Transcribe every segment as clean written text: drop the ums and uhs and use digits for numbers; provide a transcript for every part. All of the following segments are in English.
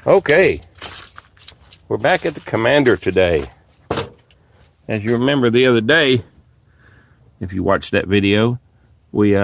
Okay, we're back at the Commander today. As you remember the other day, if you watched that video, we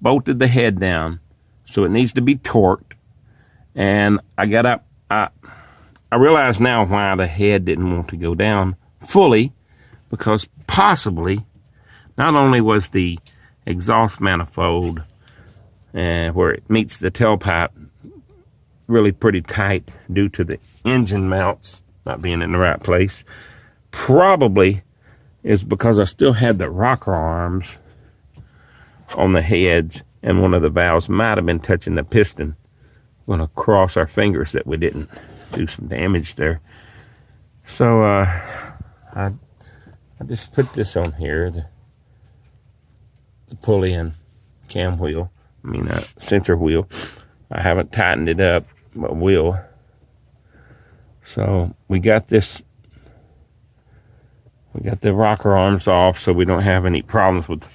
bolted the head down, so it needs to be torqued. And I got up, I realize now why the head didn't want to go down fully, because possibly not only was the exhaust manifold where it meets the tailpipe really pretty tight due to the engine mounts not being in the right place, probably is because I still had the rocker arms on the heads, and one of the valves might have been touching the piston. We're going to cross our fingers that we didn't do some damage there. So I just put this on here, the pulley and cam wheel, sensor wheel. I haven't tightened it up, but will. So we got this, we got the rocker arms off so we don't have any problems with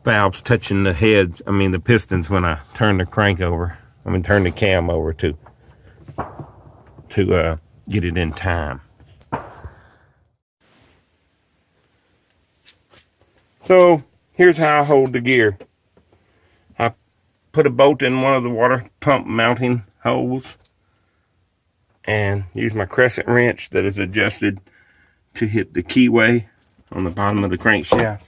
valves touching the heads, the pistons when I turn the crank over. Turn the cam over to get it in time. So here's how I hold the gear. I put a bolt in one of the water pump mounting holes and use my crescent wrench that is adjusted to hit the keyway on the bottom of the crankshaft.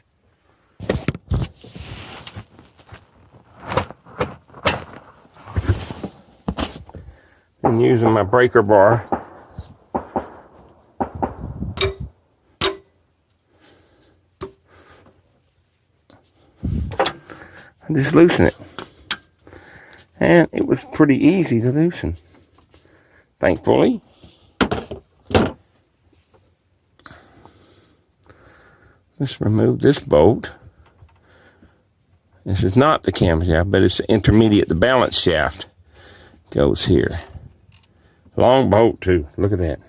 And using my breaker bar, I just loosen it. And it was pretty easy to loosen, thankfully. Let's remove this bolt. This is not the camshaft, but it's the intermediate. The balance shaft goes here. Long bolt too, look at that.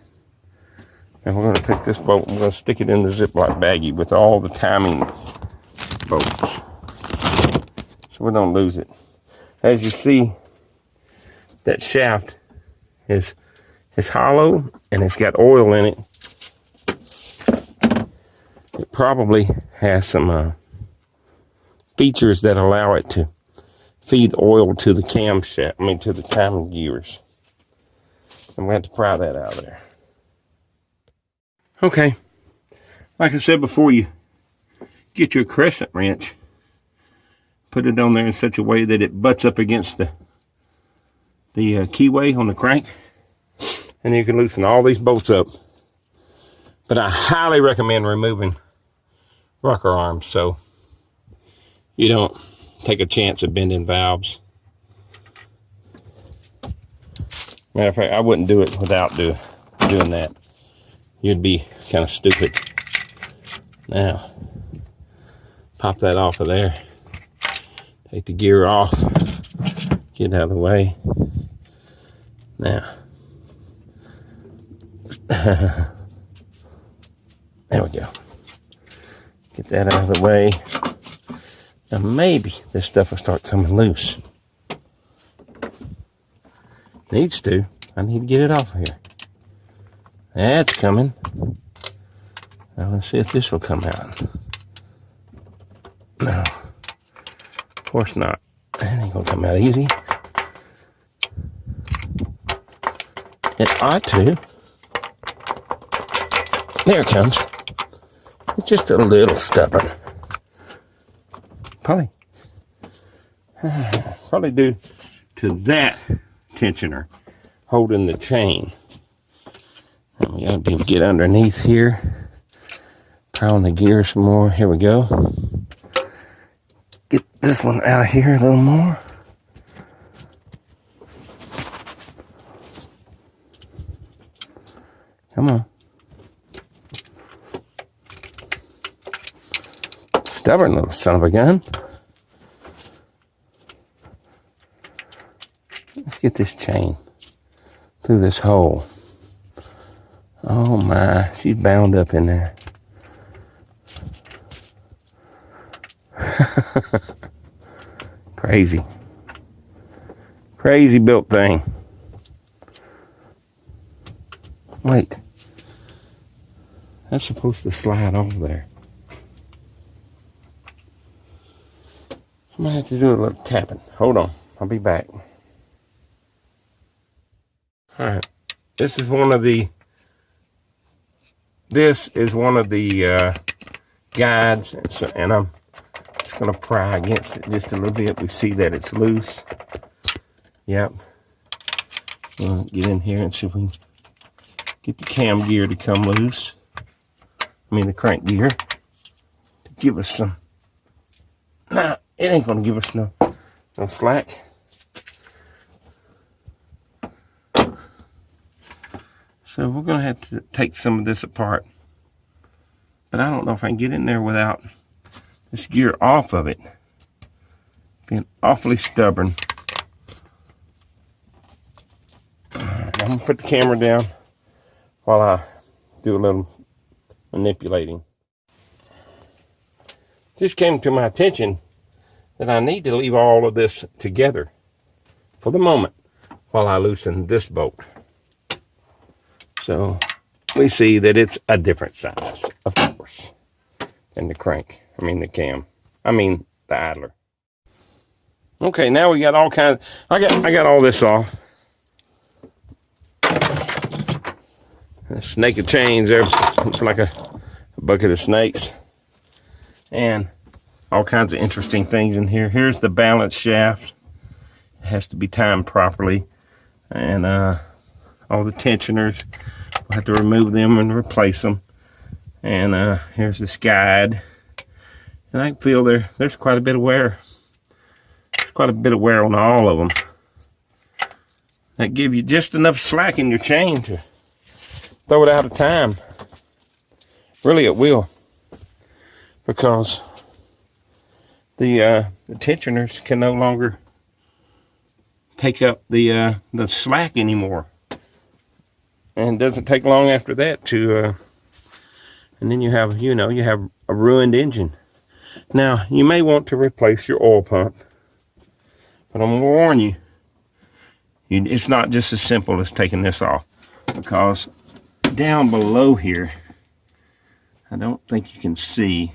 And we're going to take this bolt and we're going to stick it in the Ziploc baggie with all the timing bolts, so we don't lose it. As you see, that shaft is hollow and it's got oil in it. It probably has some features that allow it to feed oil to the camshaft, to the timing gears. I'm going to have to pry that out of there. Okay, like I said before, you get your crescent wrench, put it on there in such a way that it butts up against the keyway on the crank, and you can loosen all these bolts up. But I highly recommend removing rocker arms so you don't take a chance of bending valves. Matter of fact, I wouldn't do it without doing that. You'd be kind of stupid. Now, pop that off of there. Take the gear off. Get out of the way. Now, there we go. Get that out of the way. Now maybe this stuff will start coming loose. Needs to. I need to get it off of here. That's coming. Now let's see if this will come out. No. Of course not. That ain't gonna come out easy. It ought to. There it comes. It's just a little stubborn. Probably due to that tensioner holding the chain. And we got to be able to get underneath here. Try on the gear some more. Here we go. Get this one out of here a little more. Come on. Stubborn little son of a gun. Let's get this chain through this hole. Oh my, she's bound up in there. Crazy. Crazy built thing. Wait. That's supposed to slide off there. I'm gonna have to do a little tapping. Hold on, I'll be back. Alright, this is one of the guides, and I'm just gonna pry against it just a little bit. We see that it's loose. Yep. We'll get in here and see if we can get the cam gear to come loose. I mean the crank gear. To give us some. Nah, it ain't gonna give us no slack. So we're gonna have to take some of this apart. But I don't know if I can get in there without this gear off of it. Being awfully stubborn. I'm gonna put the camera down while I do a little manipulating. Just came to my attention that I need to leave all of this together for the moment while I loosen this bolt. So we see that it's a different size, of course, than the crank. I mean the cam. I mean the idler. Okay, now we got all kinds. I got all this off. A snake of chains there. Looks like a bucket of snakes. And all kinds of interesting things in here. Here's the balance shaft. It has to be timed properly. And all the tensioners. We'll have to remove them and replace them. And here's this guide. And I can feel there's quite a bit of wear. There's quite a bit of wear on all of them. That give you just enough slack in your chain to throw it out of time. Really it will. Because the tensioners can no longer take up the slack anymore. And it doesn't take long after that to, and then you have a ruined engine. Now, you may want to replace your oil pump, but I'm going to warn you, it's not just as simple as taking this off, because down below here, I don't think you can see,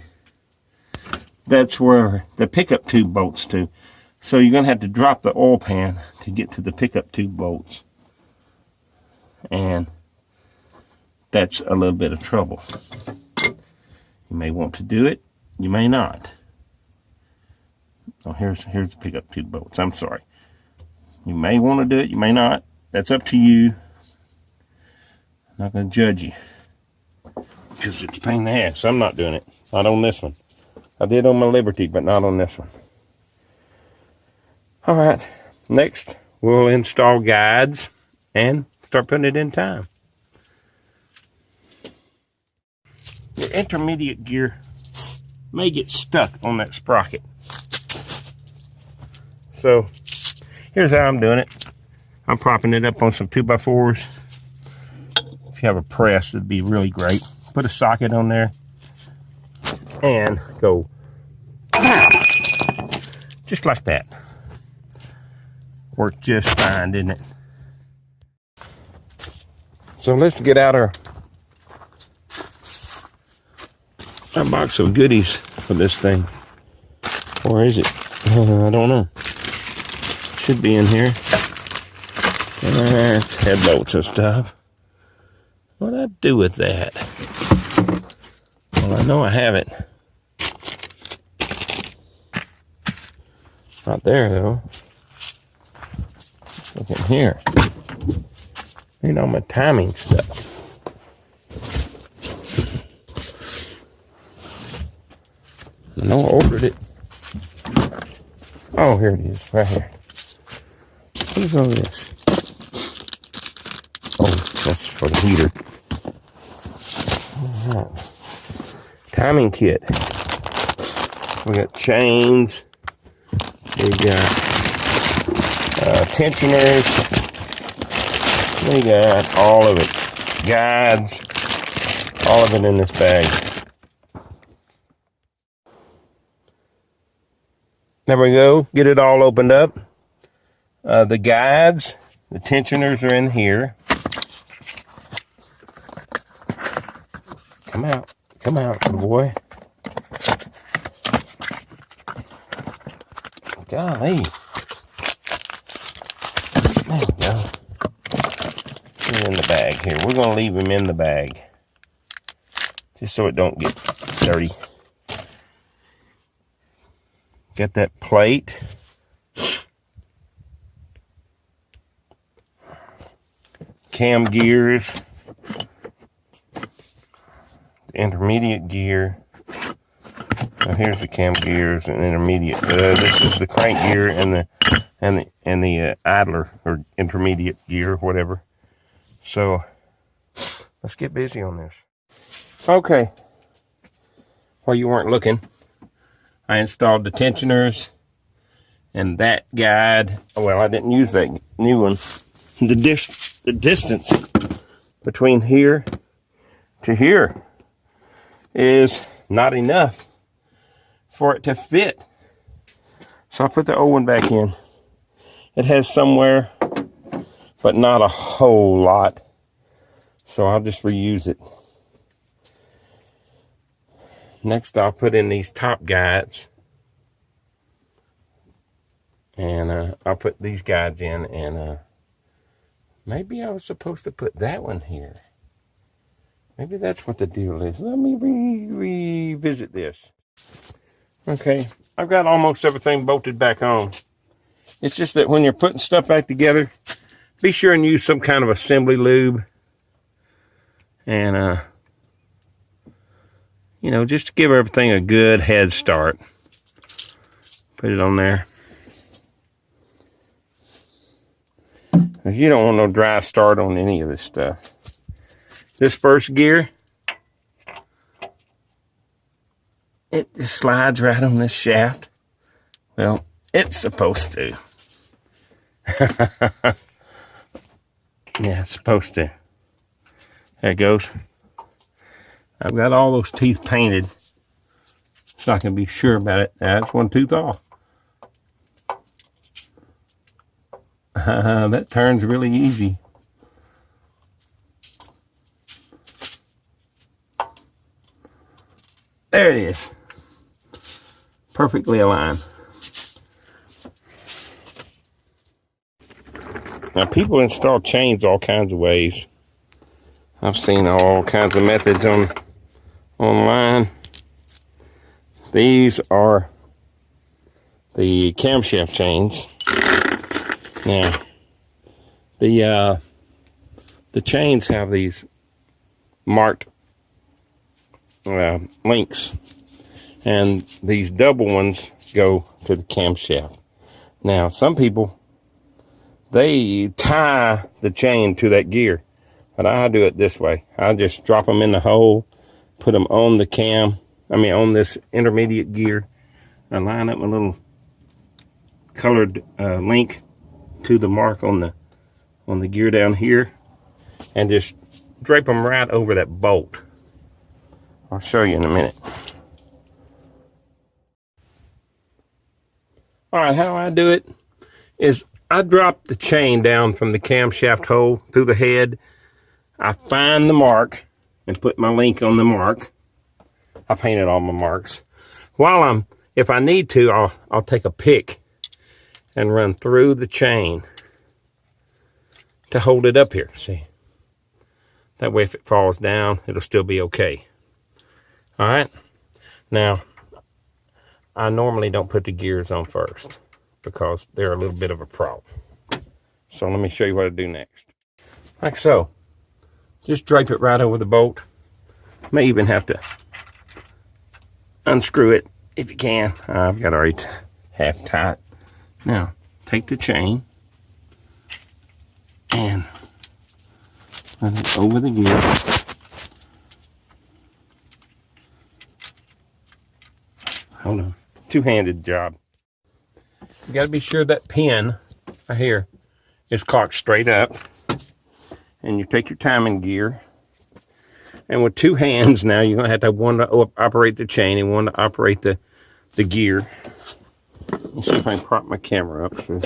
that's where the pickup tube bolts to. So you're going to have to drop the oil pan to get to the pickup tube bolts. And that's a little bit of trouble. You may want to do it, you may not. Oh, here's the pickup tube bolts. I'm sorry. You may want to do it, you may not. That's up to you. I'm not going to judge you, because it's a pain in the ass. I'm not doing it. Not on this one. I did on my Liberty, but not on this one. All right. Next, we'll install guides and start putting it in time. Your intermediate gear may get stuck on that sprocket. So here's how I'm doing it. I'm propping it up on some 2x4s. If you have a press, it'd be really great. Put a socket on there and go just like that. Worked just fine, didn't it? So let's get out our box of goodies for this thing. Or is it? I don't know. Should be in here. It's head bolts and stuff. What do I do with that? Well, I know I have it. Not there though. Look in here. You know, my timing stuff. I know I ordered it. Oh, here it is, right here. What is all this? Oh, that's for the heater. All right. Timing kit. We got chains. We got tensioners. We got all of it. Guides. All of it in this bag. There we go. Get it all opened up. The guides, the tensioners are in here. Come out. Come out, good boy. Golly. There we go. He's in the bag here. We're going to leave him in the bag, just so it don't get dirty. Got that plate. Cam gears. The intermediate gear. Now here's the cam gears and intermediate. This is the crank gear and the idler or intermediate gear, whatever. So let's get busy on this. Okay. While you weren't looking, I installed the tensioners and that guide. Well, I didn't use that new one. The distance between here to here is not enough for it to fit. So I'll put the old one back in. It has somewhere, but not a whole lot. So I'll just reuse it. Next, I'll put in these top guides. And I'll put these guides in, and maybe I was supposed to put that one here. Maybe that's what the deal is. Let me revisit this. Okay, I've got almost everything bolted back on. It's just that when you're putting stuff back together, be sure and use some kind of assembly lube. And, you know, just to give everything a good head start. Put it on there. Because you don't want no dry start on any of this stuff. This first gear, it just slides right on this shaft. Well, it's supposed to. Yeah, it's supposed to. There it goes. I've got all those teeth painted so I can be sure about it. That's one tooth off. That turns really easy. There it is. Perfectly aligned. Now, people install chains all kinds of ways. I've seen all kinds of methods online. These are the camshaft chains. Now, the chains have these marked links, and these double ones go to the camshaft. Now, some people, they tie the chain to that gear, but I do it this way. I just drop them in the hole, put them on the on this intermediate gear. I line up a little colored link to the mark on the gear down here, and just drape them right over that bolt. I'll show you in a minute. All right, how I do it is I drop the chain down from the camshaft hole through the head. I find the mark and put my link on the mark. I painted all my marks. If I need to, I'll take a pick and run through the chain to hold it up here. See? That way if it falls down, it'll still be okay. All right. Now, I normally don't put the gears on first because they're a little bit of a problem. So let me show you what I do next. Like so. Just drape it right over the bolt. May even have to unscrew it if you can. I've got already half tight. Now, take the chain and run it over the gear. Hold on. Two-handed job. You got to be sure that pin right here is cocked straight up. And you take your timing gear. And with two hands now, you're going to have to have one to operate the chain and one to operate the gear. Let's see if I can prop my camera up so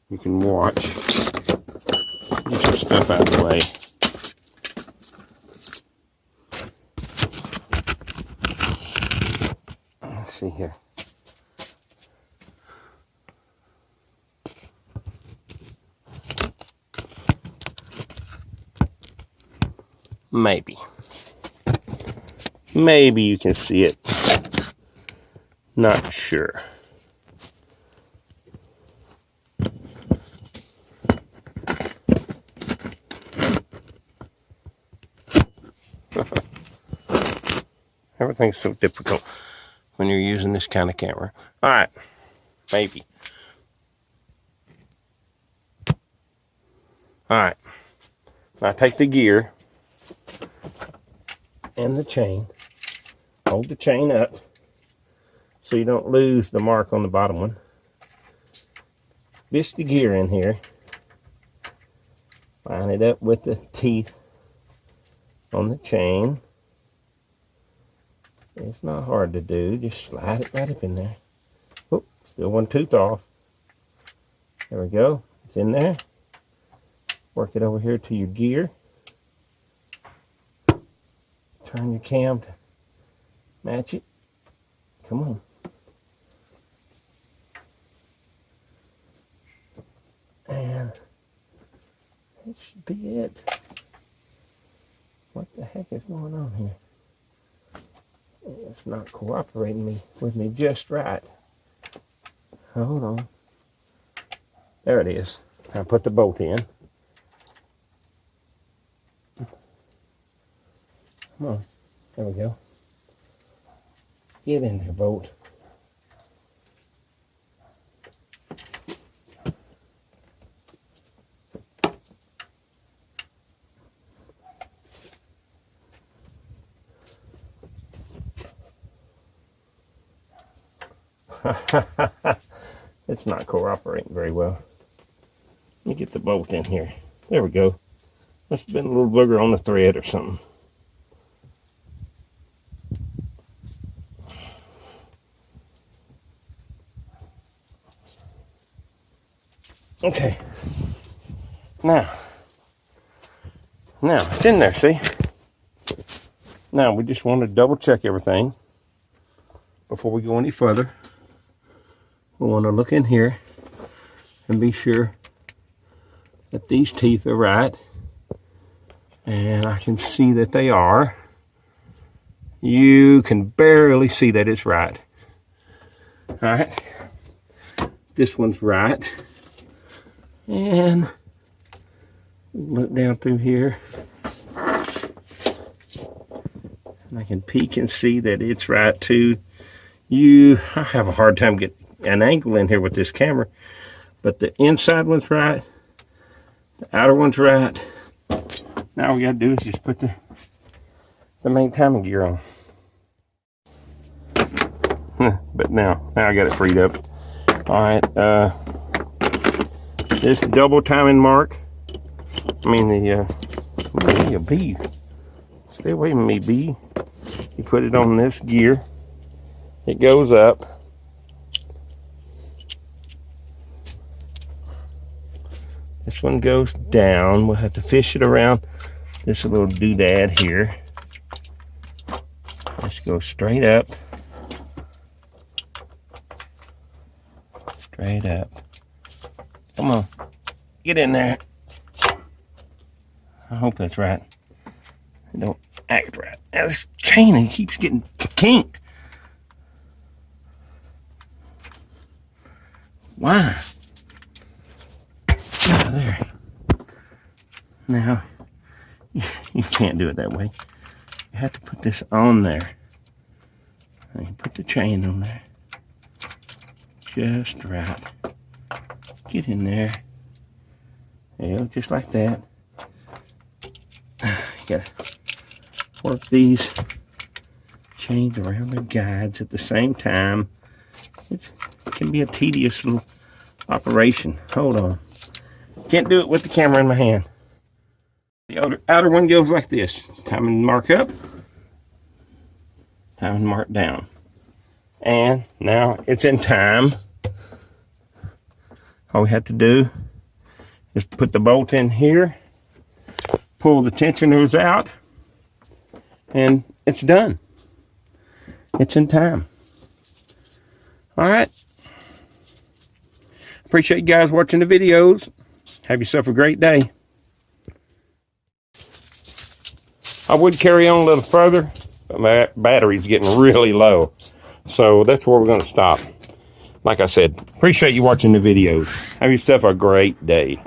you can watch. Get some stuff out of the way. here. Maybe. Maybe you can see it. Not sure. Everything's so difficult when you're using this kind of camera. All right, maybe. All right, now take the gear and the chain. Hold the chain up so you don't lose the mark on the bottom one. Fish the gear in here. Line it up with the teeth on the chain. It's not hard to do. Just slide it right up in there. Oh, still one tooth off. There we go. It's in there. Work it over here to your gear. Turn your cam to match it. Come on. And that should be it. What the heck is going on here? It's not cooperating with me just right. Hold on. There it is. Now put the bolt in. Come on. There we go. Get in there, bolt. It's not cooperating very well. Let me get the bolt in here. There we go. Must have been a little booger on the thread or something. Okay. Now it's in there, see? Now we just want to double check everything before we go any further. We want to look in here and be sure that these teeth are right. And I can see that they are. You can barely see that it's right. All right. This one's right. And look down through here. And I can peek and see that it's right too. I have a hard time getting an angle in here with this camera, but the inside one's right, the outer one's right. Now all we gotta do is just put the main timing gear on. But now I got it freed up. All right, this double timing mark, the bee, stay away from me, bee. You put it on this gear, it goes up. This one goes down. We'll have to fish it around this little doodad here. Let's go straight up. Straight up. Come on. Get in there. I hope that's right. It don't act right. Now this chain keeps getting kinked. Why? There. Now, you can't do it that way. You have to put this on there. And you put the chain on there. Just right. Get in there. There you go, just like that. You gotta work these chains around the guides at the same time. It can be a tedious little operation. Hold on. Can't do it with the camera in my hand. The outer one goes like this. Timing mark up. Timing mark down. And now it's in time. All we have to do is put the bolt in here, pull the tensioners out, and it's done. It's in time. All right. Appreciate you guys watching the videos. Have yourself a great day. I would carry on a little further, but my battery's getting really low. So that's where we're going to stop. Like I said, appreciate you watching the videos. Have yourself a great day.